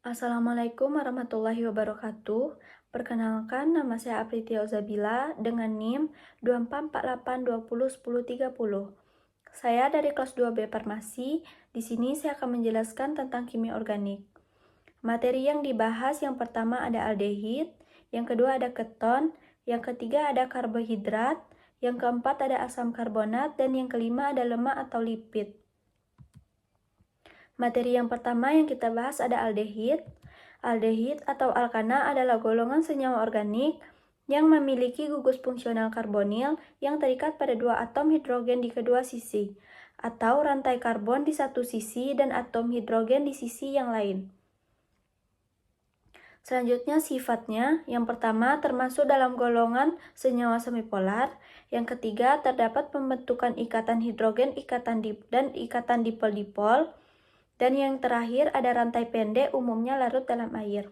Assalamualaikum warahmatullahi wabarakatuh. Perkenalkan, nama saya Apritia Ozabila dengan NIM 2448201030. Saya dari kelas 2B Farmasi. Di sini saya akan menjelaskan tentang kimia organik. Materi yang dibahas yang pertama ada aldehid, yang kedua ada keton, yang ketiga ada karbohidrat, yang keempat ada asam karbonat, dan yang kelima ada lemak atau lipid. Materi yang pertama yang kita bahas ada aldehid. Aldehid atau alkana adalah golongan senyawa organik yang memiliki gugus fungsional karbonil yang terikat pada dua atom hidrogen di kedua sisi, atau rantai karbon di satu sisi dan atom hidrogen di sisi yang lain. Selanjutnya sifatnya, yang pertama termasuk dalam golongan senyawa semipolar, yang ketiga terdapat pembentukan ikatan hidrogen dan ikatan dipol-dipol, dan yang terakhir ada rantai pendek umumnya larut dalam air.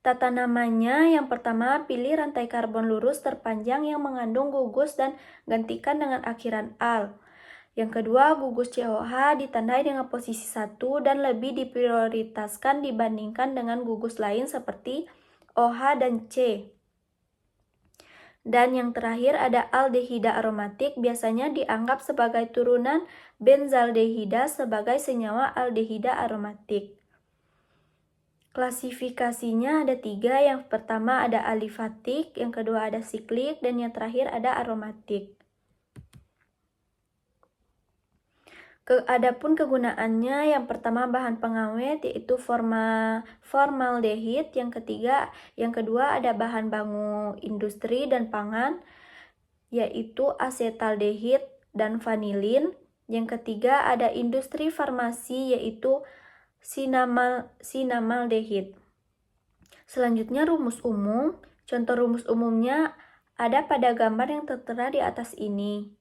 Tata namanya yang pertama pilih rantai karbon lurus terpanjang yang mengandung gugus dan gantikan dengan akhiran al. Yang kedua, gugus COH ditandai dengan posisi 1 dan lebih diprioritaskan dibandingkan dengan gugus lain seperti OH dan C. Dan yang terakhir ada aldehida aromatik, biasanya dianggap sebagai turunan benzaldehida sebagai senyawa aldehida aromatik. Klasifikasinya ada 3, yang pertama ada alifatik, yang kedua ada siklik, dan yang terakhir ada aromatik. Adapun kegunaannya, yang pertama bahan pengawet yaitu formaldehid, yang kedua ada bahan baku industri dan pangan yaitu asetaldehid dan vanilin. Yang ketiga ada industri farmasi yaitu sinamaldehid. Selanjutnya rumus umum. Contoh rumus umumnya ada pada gambar yang tertera di atas ini.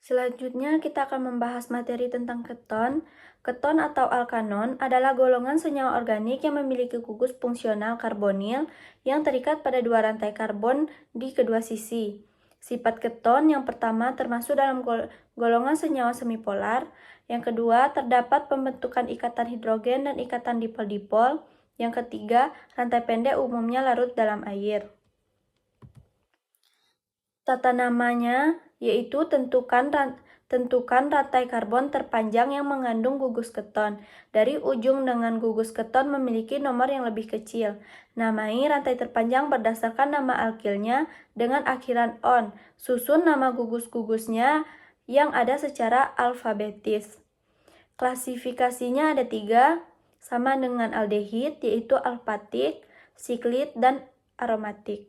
Selanjutnya kita akan membahas materi tentang keton. Keton atau alkanon adalah golongan senyawa organik yang memiliki gugus fungsional karbonil yang terikat pada dua rantai karbon di kedua sisi. Sifat keton yang pertama termasuk dalam golongan senyawa semipolar. Yang kedua, terdapat pembentukan ikatan hidrogen dan ikatan dipol-dipol. Yang ketiga, rantai pendek umumnya larut dalam air. Tata namanya yaitu tentukan rantai karbon terpanjang yang mengandung gugus keton. Dari ujung dengan gugus keton memiliki nomor yang lebih kecil. Namai rantai terpanjang berdasarkan nama alkilnya dengan akhiran on. Susun nama gugus-gugusnya yang ada secara alfabetis. Klasifikasinya ada 3, sama dengan aldehid yaitu alfatik, siklit, dan aromatik.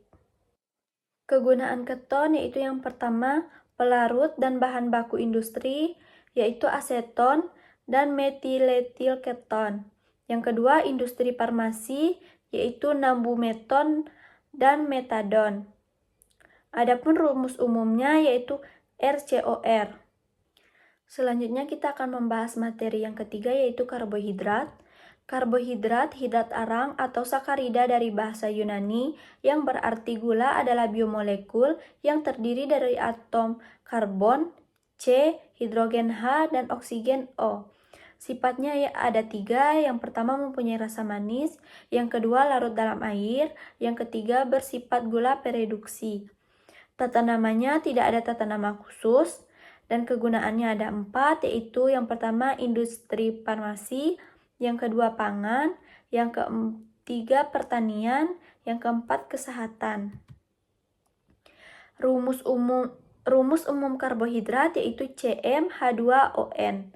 Kegunaan keton yaitu yang pertama pelarut dan bahan baku industri yaitu aseton dan metiletilketon. Yang kedua industri farmasi yaitu nambumeton dan metadon. Adapun rumus umumnya yaitu RCOR. Selanjutnya kita akan membahas materi yang ketiga yaitu karbohidrat. Karbohidrat, hidrat arang atau sakarida dari bahasa Yunani yang berarti gula adalah biomolekul yang terdiri dari atom karbon C, hidrogen H, dan oksigen O. Sifatnya ada 3, yang pertama mempunyai rasa manis, yang kedua larut dalam air, yang ketiga bersifat gula pereduksi. Tata namanya tidak ada tata nama khusus, dan kegunaannya ada 4, yaitu yang pertama industri farmasi, yang kedua pangan, yang ketiga pertanian, yang keempat kesehatan. Rumus umum karbohidrat yaitu CmH2ON.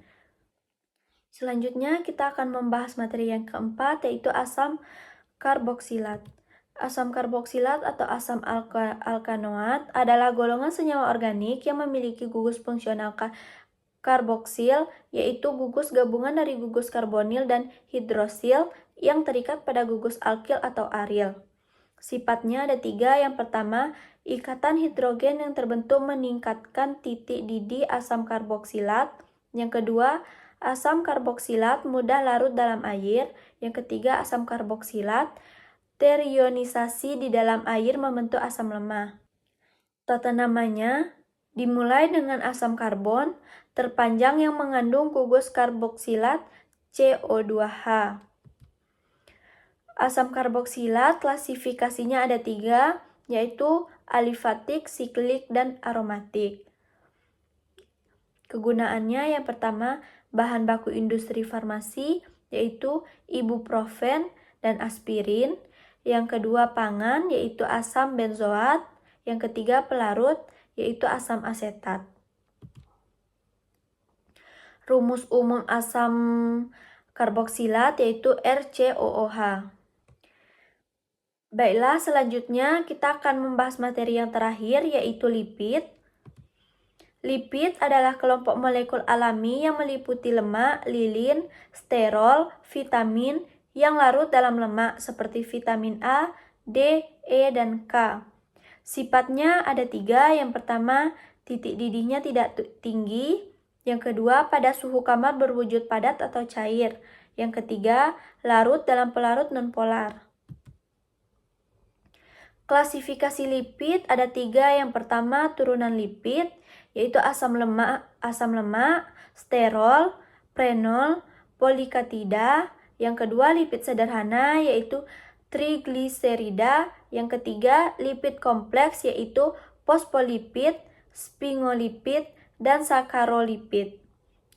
Selanjutnya kita akan membahas materi yang keempat yaitu asam karboksilat. Asam karboksilat atau asam alkanoat adalah golongan senyawa organik yang memiliki gugus fungsional karboksil, yaitu gugus gabungan dari gugus karbonil dan hidrosil yang terikat pada gugus alkil atau aril. Sifatnya ada 3, yang pertama, ikatan hidrogen yang terbentuk meningkatkan titik didih asam karboksilat. Yang kedua, asam karboksilat mudah larut dalam air. Yang ketiga, asam karboksilat terionisasi di dalam air membentuk asam lemah. Tata namanya dimulai dengan asam karbon terpanjang yang mengandung gugus karboksilat CO2H. Asam karboksilat klasifikasinya ada 3, yaitu alifatik, siklik, dan aromatik. Kegunaannya yang pertama, bahan baku industri farmasi, yaitu ibuprofen dan aspirin. Yang kedua, pangan, yaitu asam benzoat. Yang ketiga, pelarut, yaitu asam asetat. Rumus umum asam karboksilat yaitu RCOOH. Baiklah, selanjutnya kita akan membahas materi yang terakhir, yaitu lipid. Lipid adalah kelompok molekul alami yang meliputi lemak, lilin, sterol, vitamin yang larut dalam lemak seperti vitamin A, D, E, dan K. Sifatnya ada 3. Yang pertama, titik didihnya tidak tinggi. Yang kedua, pada suhu kamar berwujud padat atau cair. Yang ketiga, larut dalam pelarut nonpolar. Klasifikasi lipid ada 3. Yang pertama, turunan lipid, yaitu asam lemak, sterol, prenol, polikatida. Yang kedua, lipid sederhana, yaitu trigliserida. Yang ketiga, lipid kompleks, yaitu fosfolipid, sphingolipid, dan sakarolipid.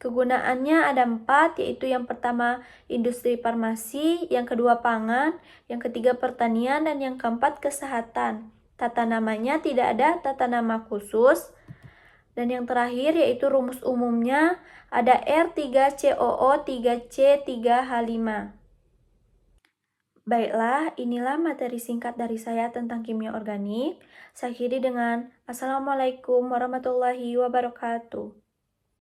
Kegunaannya ada 4, yaitu yang pertama industri farmasi, yang kedua pangan, yang ketiga pertanian, dan yang keempat kesehatan. Tata namanya tidak ada tata nama khusus. Dan yang terakhir yaitu rumus umumnya ada R3COO 3C3H5. Baiklah, inilah materi singkat dari saya tentang kimia organik. Saya akhiri dengan Assalamualaikum warahmatullahi wabarakatuh.